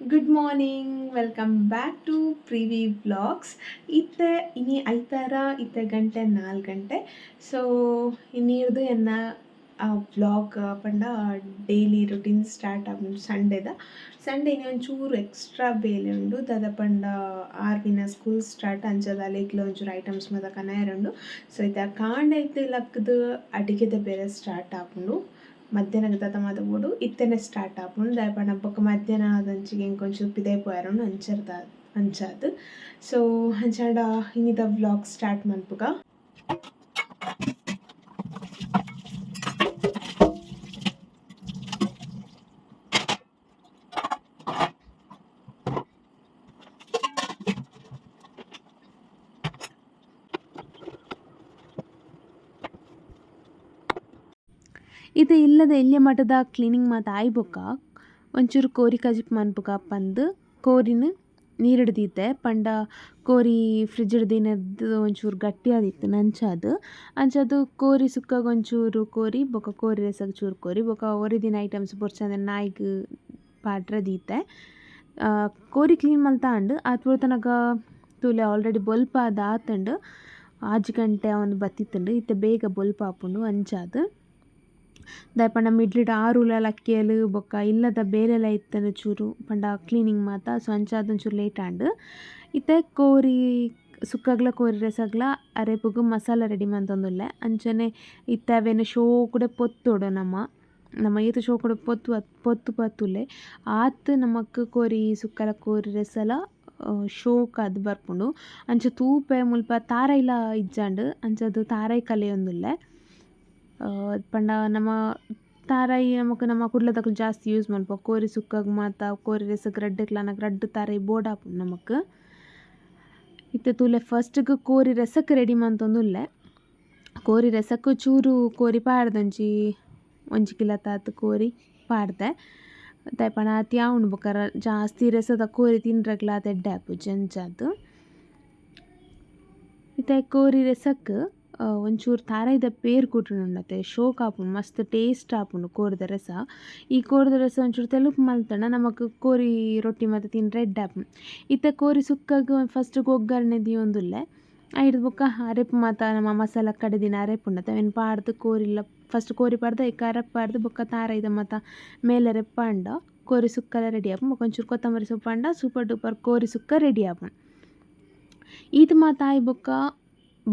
Good morning welcome back to Privi vlogs. ಇತ್ತೆ ಇನಿ ಐತಾರ ಇತ್ತೆ ಗಂಟೆ 4 ಗಂಟೆ. ಸೊ ಇನ್ನಿರ್ದು ಎನ್ನ ವ್ಲಾಗ್ ಪಂಡ ಡೈಲಿ ರುಟೀನ್ ಸ್ಟಾರ್ಟ್ ಆಪುಂಡು ಸಂಡೇ ಇನಿ ಒಂಚೂರು ಎಕ್ಸ್ಟ್ರಾ ಬೇಲೆ ಉಂಡು ದಾದ ಪಂಡ ಆರ್ವಿನ ಸ್ಕೂಲ್ ಸ್ಟಾರ್ಟ್ ಅಂಚದ ಅಲೆಗ್ಲ ಒಂಚೂರು ಐಟಮ್ಸ್ ಮಾತ ಕನಾಯರುಂಡು. ಸೊ ಇತ್ತೆ ಕಾಂಡ ಐತೆ ಲಕ್ಕದು ಅಡಿಗೆದ ಬೇರೆ ಸ್ಟಾರ್ಟ್ ಆಪುಂಡು. ಮಧ್ಯಾಹ್ನ ದಾದ ಮಾತ ಬೋಡು ಇತ್ತೆನೆ ಸ್ಟಾರ್ಟ್ ಆಪುಂಡು ದಾಯಪಂಡ ಬೊಕ್ಕ ಮಧ್ಯಾಹ್ನ ಆದಂಚಿಗೆ ಇಂಕೊಂಚೂರು ಪಿದೆ ಪೋಯಾರುಂಡು ಅಂಚಾದ್. ಸೊ ಅಂಚಾಂಡ ಇನ್ನಿದ ವ್ಲಾಗ್ ಸ್ಟಾರ್ಟ್ ಮನ್ಪುಗ. ಇದು ಇಲ್ಲದ ಎಲ್ಲಿಯ ಮಟ್ಟದ ಕ್ಲೀನಿಂಗ್ ಮಾತ ಆಯ್ಬೊಕ್ಕ ಒಂಚೂರು ಕೋರಿ ಕಜಿಪ್ ಮನ್ಪುಗ ಪಂದು ಕೋರಿನ ನೀರಿಡ್ದಿದ್ದೆ ಪಂಡ ಕೋರಿ ಫ್ರಿಜ್ ಹಿಡ್ದಿನದ್ದು ಒಂಚೂರು ಗಟ್ಟಿಯಾದಿತ್ತು ಅಂಚದು ಕೋರಿ ಸುಕ್ಕಾಗ ಒಂಚೂರು ಕೋರಿ ಬೊಕ್ಕ ಕೋರಿ ರೆಸಗ್ ಚೂರು ಕೋರಿ ಬೊಕ್ಕ ಒರಿದಿನ ಐಟಮ್ಸ್ ಬೊರ್ಚಂದ ನಾಯಿಗ್ ಪಾಡ್ರೆ ದೀತೆ ಕೋರಿ ಕ್ಲೀನ್ ಮಲ್ತಾಂಡು ಆತ್ ಪುರತನಗ ತೂಲೆ ಆಲ್ರೆಡಿ ಬೊಲ್ಪ ಆದ ಆತಂಡು 6 ಗಂಟೆ ಅವನು ಬತ್ತಿತ್ತುಂಡು ಇತ್ತೆ ಬೇಗ ಬೊಲ್ಪ ಆಪುಂಡು ಅಂಚಾದ್. ದಾಯಪಂಡ ಮಿಡ್ಲಿಡ್ 6 ಉಲಾಲ ಅಕ್ಕಿಯಲು ಬೊಕ್ಕ ಇಲ್ಲದ ಬೇರೆಲ ಇತ್ತನು ಚೂರು ಪಂಡ ಕ್ಲೀನಿಂಗ್ ಮಾತ. ಸೊ ಅಂಚಾದ್ ಒಂಚೂರು ಲೇಟ್ ಆಂಡು ಇತ್ತೆ ಕೋರಿ ಸುಕ್ಕಗ್ಲ ಕೋರಿ ರೆಸಗ್ಲ ಅರೆಪುಗು ಮಸಾಲ ರೆಡಿ ಮಂತೊಂದುಲ್ಲೆ ಅಂಚನೆ ಇತ್ತೆ ಅವೇನು ಶೋ ಕೂಡ ಪೊತ್ತೋಡು ನಮ್ಮ ಈತ ಶೋ ಕೂಡ ಪೊತ್ತು ಪತ್ತುಲ್ಲೆ ಆತ್ ನಮಕ್ ಕೋರಿ ಸುಕ್ಕಲ ಕೋರಿ ರೆಸಲ ಶೋಕ್ ಅದು ಬರ್ಪುಂಡು. ಅಂಚ ತೂಪೆ ಮುಲ್ಪ ತಾರೈಲ ಇಜ್ಜಾಂಡು ಅಂಚದು ತಾರೈ ಕಲೆಯೊಂದುಲ್ಲೆ ಪಂಡ ನಮ್ಮ ತಾರೈ ನಮ್ಮ ಕುಡ್ಲದಕ್ಕೂ ಜಾಸ್ತಿ ಯೂಸ್ ಮಲ್ಪ ಕೋರಿ ಸುಕ್ಕಾಗ ಮಾತ ಕೋರಿ ರೆಸಗ್ ರಡ್ಡು ತಾರೈ ಬೋರ್ಡ್ ಆಪುಂಡು ನಮಕ್. ಇತ್ತೆ ತೂಲೆ ಫಸ್ಟ್ಗೆ ಕೋರಿ ರೆಸಕ್ಕೆ ರೆಡಿ ಮಂತೊಂದುಲ್ಲೆ ಕೋರಿ ರೆಸಕ್ಕೆ ಚೂರು ಕೋರಿ ಪಾಡ್ದಂಚಿ 1 ಕಿಲೋ ತಾತು ಕೋರಿ ಪಾಡ್ದೆ ದಾಯಪಂಡ ಆತ್ ಯಾವಣ್ ಬೊಕ್ಕ ಜಾಸ್ತಿ ರೆಸದ ಕೋರಿ ತಿನ್ರಗ್ಲ ಆತ ಎಡ್ಡೆ ಆಪುಜಿ ಅಂಚಾದ್. ಇತ್ತೆ ಕೋರಿ ರೆಸಕ್ಕೆ ಒಂಚೂರು ತಾರೈದ ಪೇರು ಕುಟುಂಡತೆ ಶೋಕ್ ಆಪುಂಡು ಮಸ್ತ್ ಟೇಸ್ಟ್ ಆಪುಂಡು ಕೋರಿದ ರೆಸ. ಈ ಕೋರಿದ ರೆಸ ಒಂಚೂರು ತೆಲುಪು ಮಲ್ತಂಡ ನಮಕ್ ಕೋರಿ ರೊಟ್ಟಿ ಮತ್ತು ತಿನ್ರೆ ಎಡ್ಡೆ ಆಪುಂಡು. ಇತ್ತೆ ಕೋರಿ ಸುಕ್ಕಾಗ ಫಸ್ಟ್ಗೆ ಒಗ್ಗರಣೆ ದಿಯೊಂದುಲ್ಲೆ ಐದು ಬೊಕ್ಕ ಅರೆಪು ಮಾತ ನಮ್ಮ ಮಸಾಲ ಕಡೆದಿನ ಅರೆಪುಂಡತೆ ಅವೇನು ಪಾಡ್ದು ಕೋರಿಲ್ಲ ಫಸ್ಟ್ ಕೋರಿ ಪಾಡ್ದು ಐಕ ಅರೆಪು ಪಾಡ್ದು ಬೊಕ್ಕ ತಾರೈದ ಮಾತ ಮೇಲೆ ರೆಪ್ಪಾಂಡ ಕೋರಿ ಸುಕ್ಕಲ ರೆಡಿ ಆಪುಂಡು ಬೊಕ್ಕ ಒಂಚೂರು ಕೊತ್ತಂಬರಿ ಸೊಪ್ಪಂಡ ಸೂಪರ್ ಡೂಪರ್ ಕೋರಿ ಸುಕ್ಕ ರೆಡಿ ಆಪುಂಡು. ಇದು ಮಾತ ಆಯ್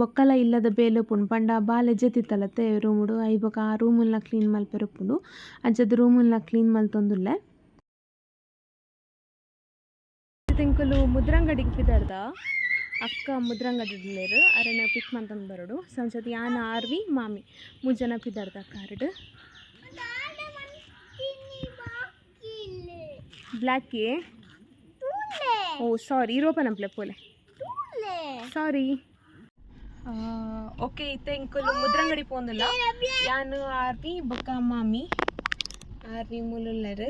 ಬೊಕ್ಕಲ ಇಲ್ಲದ ಬೇಲೆ ಉಪ್ಪುಂಡು ಪಂಡ ಬಾಲೆ ಜೆತಿತ್ತಲತ್ತೆ ರೂಮುಡು ಐ ಬೊಕ್ಕ ಆ ರೂಮುಲ್ನ ಕ್ಲೀನ್ ಮಲ್ಪೆರೊಪ್ಪುಂಡು ಅಂಚದ ರೂಮುಲ್ನ ಕ್ಲೀನ್ ಮಲ್ತೊಂದುಲ್ಲೆ. ತಿಂಕುಲು ಮುದ್ರಂಗಡಿಗೆ ಪಿದಾರ್ದ ಅಕ್ಕ ಮುದ್ರಂಗಡಿಡ್ಲೇರು ಅರೆನ ಪಿಕ್ ಮಂತಂದು ಬರೋಡು. ಸೊ ಅಂಚದ ಯಾನ ಆರ್ವಿ ಮಾಮಿ 3 ಜನ ಪಿದಾರ್ದ ಕಾರ್ಡ್ ಬ್ಲ್ಯಾಕಿ ಓ ಸಾರಿ ಇರೋಪನಂಪ್ಲೆ ಪೋಲೆ ಸಾರಿ. ಓಕೆ ಇತ್ತೆ ಇಂಕುಲು ಮುದ್ರಂಗಡಿ ಪೋಂದುಲ್ಲ ಯಾನು ಆರ್ವಿ ಬೊಕ್ಕ ಮಾಮಿ ಆರ್ವಿ ಮುಲುಲ್ಲೆರು.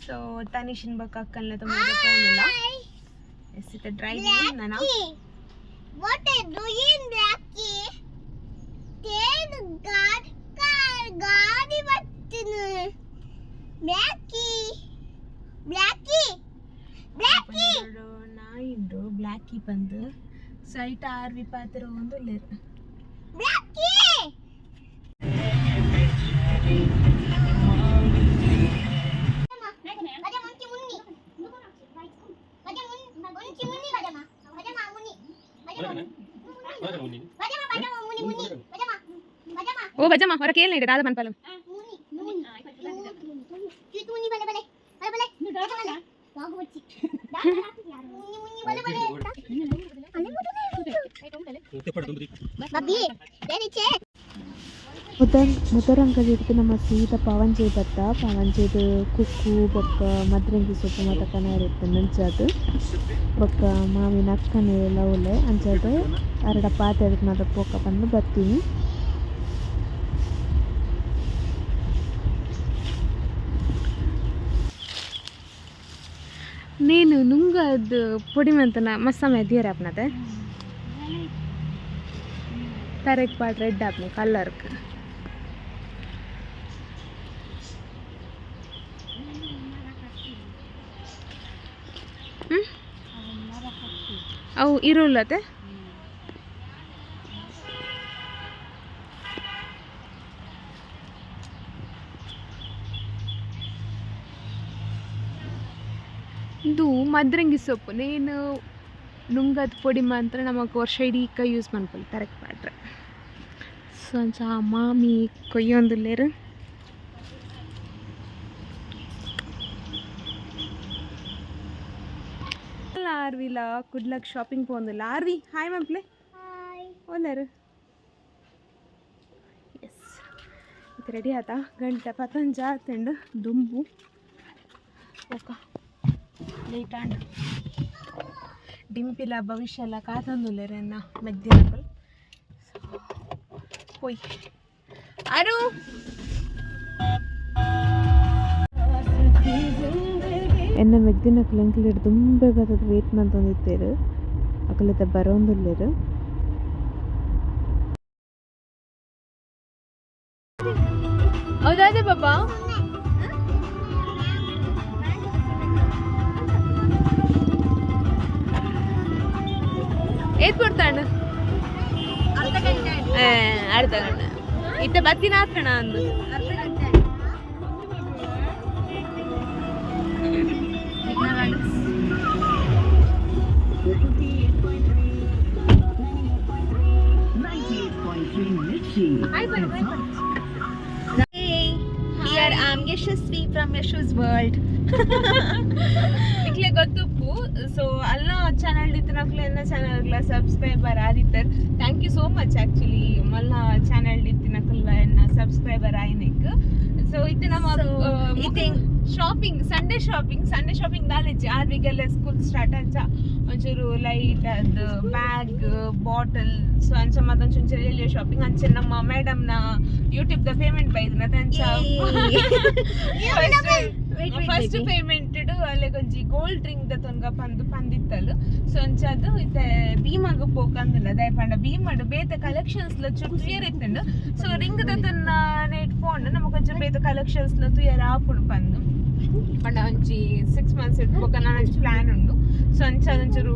ಸೊ ತನಿಷಿನ್ ಬೊಕ್ಕ ಅಕ್ಕನ್ಲ ತುಂಬ ಪೋಂದುಲ್ಲ. ಎಸ್ ಇತ್ತೆ ಡ್ರೈವಿಂಗ್ ನಾನು What are you doing, Blackie? Take the ಗಾಡಿ ಬರ್ತನು ಬ್ಲ್ಯಾಕಿ ನಾಯಿಂಡು ಬ್ಲ್ಯಾಕಿ ಬಂದು ಸೈಟ್ ಆರ್ವಿ ಪಾತ್ರ ಒಂದು ಲೇರು ಬ್ಲ್ಯಾಕಿ ಓ ಬಜಮ್ಮ ಹೊರ ಕೇಳಿ ನೀಡಿ ದಾದ ಮನ್ಪಲಂ ಮುದರಂಗದ ಇಡ್ತು ನಮ್ಮ ಸೀದ ಪವನ್ ಜೇದು ಕುಕ್ಕು ಬೊಕ್ಕ ಮದ್ರಂಗಿ ಸೊಪ್ಪು ಮತ ಕನಾರ ಇತ್ತು ನಂಚದು ಬೊಕ್ಕ ಮಾವಿನ ಅಕ್ಕನೆಲ್ಲ ಒಳ್ಳೆ ಅಂಚದು ಅರಡ ಪಾತ್ರೆ ಮಾತ ಪೋಕ ಬಂದು ಬರ್ತೀನಿ. నేను ನುಂಗದು ಪೊಡಿ ಮಂತನ ಮಸ್ಸಮ ಎದ್ದಿಯರ ಆಪ್ನತೆ ತರಕ್ ಪಾಟ್ ರೆಡ್ ಆಪ್ನೆ ಕಲ್ಲರ್ಕ್ ಅವು ಇರೋಲ್ಲತೆ ಇದು ಮದ್ರಂಗಿ ಸೊಪ್ಪು ನೇನು ನುಂಗದ ಪೊಡಿ ಮಾತ್ರ ನಮಗೆ ವರ್ಷ ಇಡೀ ಕೈ ಯೂಸ್ ಮಾಡ್ಕೊಳ್ಳಿ ಕರೆಕ್ಟ್ ಮಾಡ್ರೆ ಸ್ವಲ್ಪ ಮಾಮಿ ಕೊಯ್ಯೊಂದುಲ್ಲೇರು ಆರ್ವಿಲ ಕುಡ್ಲಕ್ ಶಾಪಿಂಗ್ ಪೋಂದಿಲ್ಲ ಆರ್ವಿ ಹಾಯ್ ಮಪ್ಲೆ ಓಲರು ಎಸ್ ಇದು ರೆಡಿ ಆತ ಗಂಟೆ ಪತಂಜ ಆತಂಡು ದುಂಬು ಓಕ ಲೇಟ್ ಆಂಡ್ ಡಿಂಪಿಲ ಭವಿಷ್ಯ ಎಲ್ಲ ಕಾತಂದುಲ್ಲೇರನ್ನ ಮಧ್ಯಾಹ್ನ ಹೋಯ್ ಆರು ಎನ್ನ ಮೆಗ್ದಿನ ಕ್ಲಿಂಕ್ಲಿಡ್ ತುಂಬೆ ಬರ್ತದ ವೇಟ್ ಮಾಡ್ತಂದಿತ್ತೇರು ಅಕಲತ್ತ ಬರೋಂದಿಲ್ಲೇರು ಹೌದಾದೆ ಬಾಬಾ ಏತ್ ಕೊಡ್ತಾಣ ಅರ್ಧ ಗಂಟೆ ಇತ್ತ ಬತ್ತಿನ ಹಾಕಣ ಅಂದು Here I am Yashasvi from Yashu's World. ಇಕ್ಲೆ ಗೊತ್ತುಪ್ಪು ಸೊ ಅಲ್ಲ ಚಾನಲ್ ಇತ್ತನಕ್ಲೆ ಎನ್ನ ಚಾನಲ್ಗಳ ಸಬ್ಸ್ಕ್ರೈಬರ್ ಆದಿತ್ತರ್ thank you so much actually ಮಲ್ಲ ಚಾನಲ್ ಇತ್ತಿನಕಲ್ಲ ಎನ್ನ ಸಬ್ಸ್ಕ್ರೈಬರ್ ಆಯ್ನೆಕ್ ಸೊ ಇತ್ತು ನಮ್ಮ ಶಾಪಿಂಗ್ ಸಂಡೇ ಶಾಪಿಂಗ್ ದಾಲೆಜ್ಜಿ ಆರ್ವಿಗೆಲ್ಲ ಸ್ಕೂಲ್ ಸ್ಟಾರ್ಟ್ ಅಂಚ ಒಂಚೂರು ಲೈಟ್ ಅದು ಬ್ಯಾಗ್ ಬಾಟಲ್ ಸೊ ಅಂಚ ಮತ್ತೊಂಚೂರು ಎಲ್ಲಿಯೋ ಶಾಪಿಂಗ್ ಅಂಚೆ ನಮ್ಮ ಮೇಡಮ್ನ ಯೂಟ್ಯೂಬ್ದ ಪೇಮೆಂಟ್ ಬೈದ್ನ ತಂಚ ಫಸ್ಟ್ ಪೇಮೆಂಟ್ ಅಲ್ಲೇ ಕೊಂಚಿ ಗೋಲ್ಡ್ ರಿಂಗ್ ದೊಂಗ ಪಂದಿತ್ತಲು ಸೊ ಅಂಚದು ಇತ್ತೆ ಭೀಮಾಗ ಪೋಕಂದಿಲ್ಲ ದಯಪಂಡ ಭೀಮಡ್ ಬೇತ ಕಲೆಕ್ಷನ್ಸ್ ತುಯರ್ ಇತ್ತಂಡು ಸೊ ರಿಂಗ್ ದನ್ನ ಇಟ್ಕೊಂಡು ನಮಗೆ ಕೊಂಚ ಬೇತ ಕಲೆಕ್ಷನ್ಸ್ ತುಯರ್ ಆಪುಡು ಪಂದು ಪಂಡ ಒಂಚಿ 6 months ಇಟ್ಬೋಕ ನಾನು ಪ್ಲಾನ್ ಉಂಡು ಸೊ ಅಂಚೂರು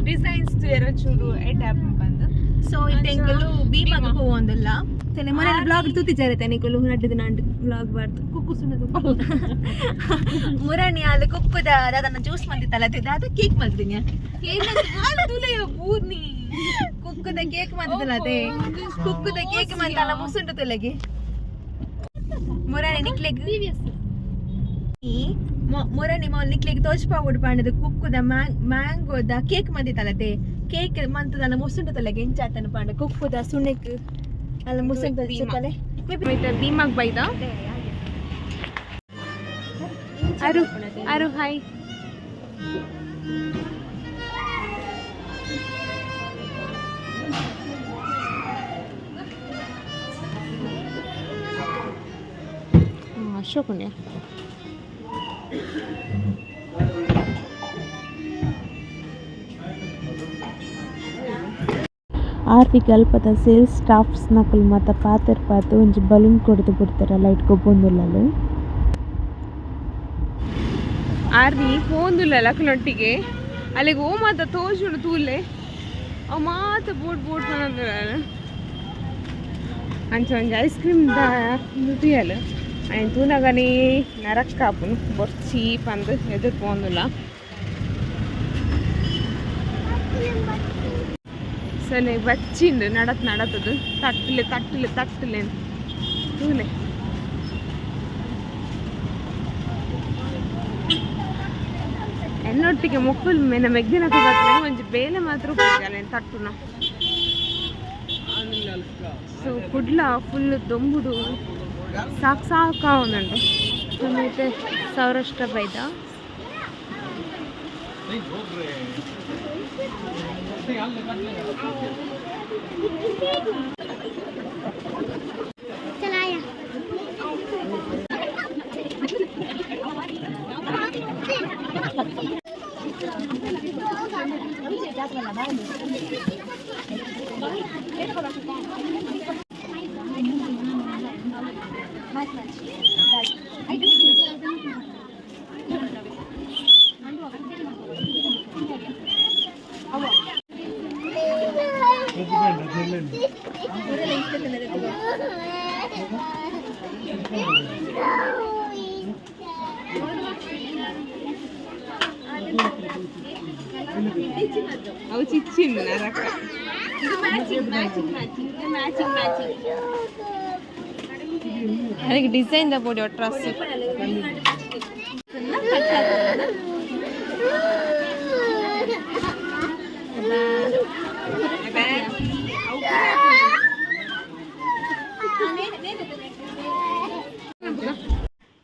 ಡಿಸೈನ್ಸ್ ತುಯರ್ ಒಂಚೂರು ಎಡ್ ಆಪುಡು ಪಂದು ಸೊ ಇತ್ತೆಂಕಲು ಭೀಮಾಗ ಹೋಗೊಂದಿಲ್ಲ ತೆನೆ ಮನೆ ಬ್ಲಾಗ್ ತುತಿಚಾರೆ ತೆನೆಕಲು ನಡ್ಡಿದ ನಾಂಡು ಬ್ಲಾಗ್ ಬಾರ್ದು ಕುಕ್ಕು ಸುಣ್ಣದು ಮುರಣಿ ಅದು ಕುಕ್ಕುದ ಅದನ್ನ ಜ್ಯೂಸ್ ಮಾಡಿತ್ತಲ್ಲ ಅದು ಕೇಕ್ ಮಾಡ್ತೀನಿ ಪೂರ್ಣಿ ಕುಕ್ಕುದ ಕೇಕ್ ಮಾಡ್ತಲ್ಲ ಅದೇ ಕುಕ್ಕುದ ಕೇಕ್ ಮಾಡ್ತಲ್ಲ ಮುಸುಂಡು ತುಲಗಿ ಮುರಣಿ ನಿಕ್ಲೆಗ್ ಮುರಣಿ ಮಾಲ್ ನಿಕ್ಲೆಗ್ ತೋಚ್ಪಾವುಡು ಪಾಂಡದು ಕುಕ್ಕುದ ಮ್ಯಾಂಗೋದ ಕೇಕ್ ಮಂದಿತ್ತಲ್ಲದೆ ಕೇಕ್ ಮಂತದಲ್ಲ ಮುಸುಂಡು ತುಲಗಿ ಎಂಚಾತನ ಪಾಂಡ ಕುಕ್ಕುದ ಸುಣ್ಣಕ್ ಅಲ್ಲ ಮುಸುಂಡು ಚಪ್ಪಲೆ ಭೀಮಾಗ್ ಬೈದ ಅರು ಹಾಯ್ ಅಶೋಕಣ್ಯ ಆರ್ವಿಗೆ ಅಲ್ಪದ ಸೇಲ್ಸ್ ಸ್ಟಾಫ್ಸ್ ನಕಲು ಮತ್ತು ಪಾತು ಒಂಜಿ ಬಲೂನ್ ಕೊಡ್ದು ಬಿಡ್ತಾರಲ್ಲ ಇಟ್ಕೊಬಂದಿಲ್ಲಲು ಆರ್ವಿ ಹೋಂದುಲ್ಲ ಅಕ್ಕನೊಟ್ಟಿಗೆ ಅಲ್ಲಿಗೆ ಓ ಮಾತ ತೋಜುಂಡು ತೂಲೆ ಅವು ಮಾತ ಬೋಟ್ ಅಂಚ ಒಂಜಿ ಐಸ್ ಕ್ರೀಮ್ ನುತಿಯಲು ఆయన తూనగానే నరక్కాపును బొర్చి పందు ఎదురు పోందులా సరే వచ్చిండు నడతదు తట్టులే తూలే ಎನ್ನೊಟ್ಟಿಗೆ ಮೊಕ್ಕಲು ಮೇನ ಮೆಗ್ದಿನಕ್ಕೆ ಬರ್ತಾನೆ ಒಂಜಿ ಬೇಲೆ ಮಾತ್ರ ಹೋಗ್ಯಾನೆ ತಟ್ಟುನ ಸೊ ಕುಡ್ಲ ಫುಲ್ ದೊಂಬುಡು ಸಾಕಾ ఉందండి అయితే సౌరాష్ట్ర బయట ಅವು ಚಿಚ್ಚಿನ ನರಕ ಇದು ಮ್ಯಾಚಿಂಗ್ ಅದಕ್ಕೆ ಡಿಸೈನ್ ತಗೊಡಿ ಡ್ರೆಸ್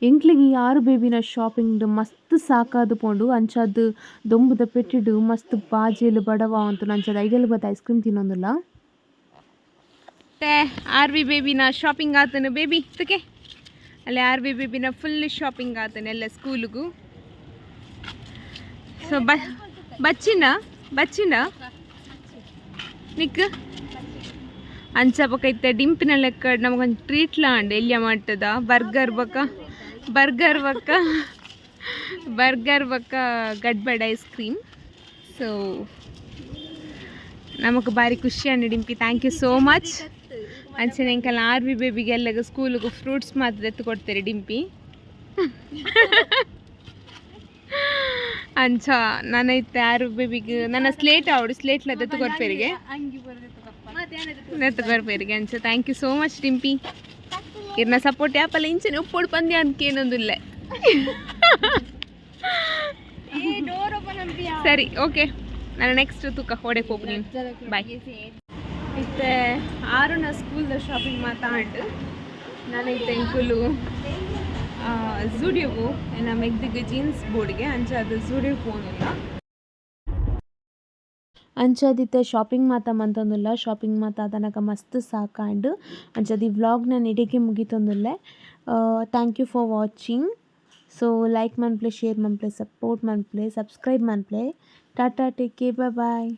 ಎಂಕ್ಲಿಗೆ ಈ 6 ಬೇಬಿನ ಶಾಪಿಂಗ್ ಮಸ್ತ್ ಸಾಕಾದು ಪೋಂಡು ಅಂಚಾದ್ ದೊಂಬುದ ಪೆಟ್ಟಿಡು ಮಸ್ತ್ ಬಾಜೇಲು ಬಡವ ಅಂತು ಅಂಚಾದ ಐಡಿಯಲ್ ಬತ್ತ ಐಸ್ ಕ್ರೀಮ್ ತಿನ್ನೊಂದುಲ್ಲ ಮತ್ತೆ RV ಬೇಬಿನ ಶಾಪಿಂಗ್ ಆತನು ಬೇಬಿ ತಕೆ ಅಲ್ಲಿ RV ಬೇಬಿನ ಫುಲ್ ಶಾಪಿಂಗ್ ಆತನು ಎಲ್ಲ ಸ್ಕೂಲಿಗೂ ಸೊ ಬಚ್ಚಿನ ನಿಕ್ ಅಂಚ ಬಕ್ಕ ಇತ್ತ ಡಿಂಪಿನ ಲೆಕ್ಕ ನಮಗೊಂದು ಟ್ರೀಟ್ಲ ಅಂಡ್ ಎಲ್ಲಿಯ ಮಾಡ್ತದ ಬರ್ಗರ್ ಬಕ್ಕ ಗಡ್ಬಡ್ ಐಸ್ ಕ್ರೀಮ್ ಸೊ ನಮಗೆ ಭಾರಿ ಖುಷಿ and Dimpi thank you so much ಅಂಚೆ ಎಂಕಲ್ಲ RV ಬೇಬಿಗೆಲ್ಲ ಸ್ಕೂಲಿಗೂ ಫ್ರೂಟ್ಸ್ ಮಾತ್ರ ಎತ್ತು ಕೊಡ್ತಾರೆ ಡಿಂಪಿ ಅಂಚ ನಾನೈತೆ RV ಬೇಬಿಗೆ ನನ್ನ ಸ್ಲೇಟ್ ಸ್ಲೇಟ್ಲ ಎತ್ತು ಕೊಡ್ಪೇರಿಗೆ ಎತ್ತುಕೊಡ್ಪೇರಿಗೆ ಅಂಚ thank you so much Dimpi ಇರ್ನ ಸಪೋರ್ಟ್ ಯಾಪಲ್ಲ ಇಂಚನೆ ಉಪ್ಪೊಡು ಪಂದ್ಯ ಅಂತ ಏನೊಂದಿಲ್ಲ ಸರಿ ಓಕೆ ನಾನು ನೆಕ್ಸ್ಟ್ ತೂಕ ಹೊಡೆಗೆ ಹೋಗಿ ಬಾಯ್ ಇತ್ತೆ ಆರುನ ಸ್ಕೂಲ್ದ ಶಾಪಿಂಗ್ ಮಾತಾಂಡು ನಾನೈತೆ ಎಂಕುಲು ಝೂಡಿಯೋಗು ನಮ್ಮ ಮೆಗ್ದಿಗೆ ಜೀನ್ಸ್ ಬೋರ್ಡ್ಗೆ ಅಂಚಾದ ಝೂಡಿಯೋ ಫೋನಿಲ್ಲ ಅಂಚಾದಿತ್ತೆ ಶಾಪಿಂಗ್ ಮಂತೊಂದುಲ್ಲ ಶಾಪಿಂಗ್ ತನಕ ಮಸ್ತ್ ಸಾಕಾಂಡು ಅಂಚಾದ ಈ ವ್ಲಾಗ್ನ ನೆಡೆಗೆ ಮುಗಿತೊಂದುಲ್ಲೆ thank you for watching so like ಮನ್ಪ್ಲೆ ಶೇರ್ ಮನ್ಪ್ಲೆ ಸಪೋರ್ಟ್ ಮನ್ಪ್ಲೆ ಸಬ್ಸ್ಕ್ರೈಬ್ ಮನ್ಪ್ಲೆ ಟಾಟಾ ಟೇಕ್ ಕೇರ್ ಬಾಯ್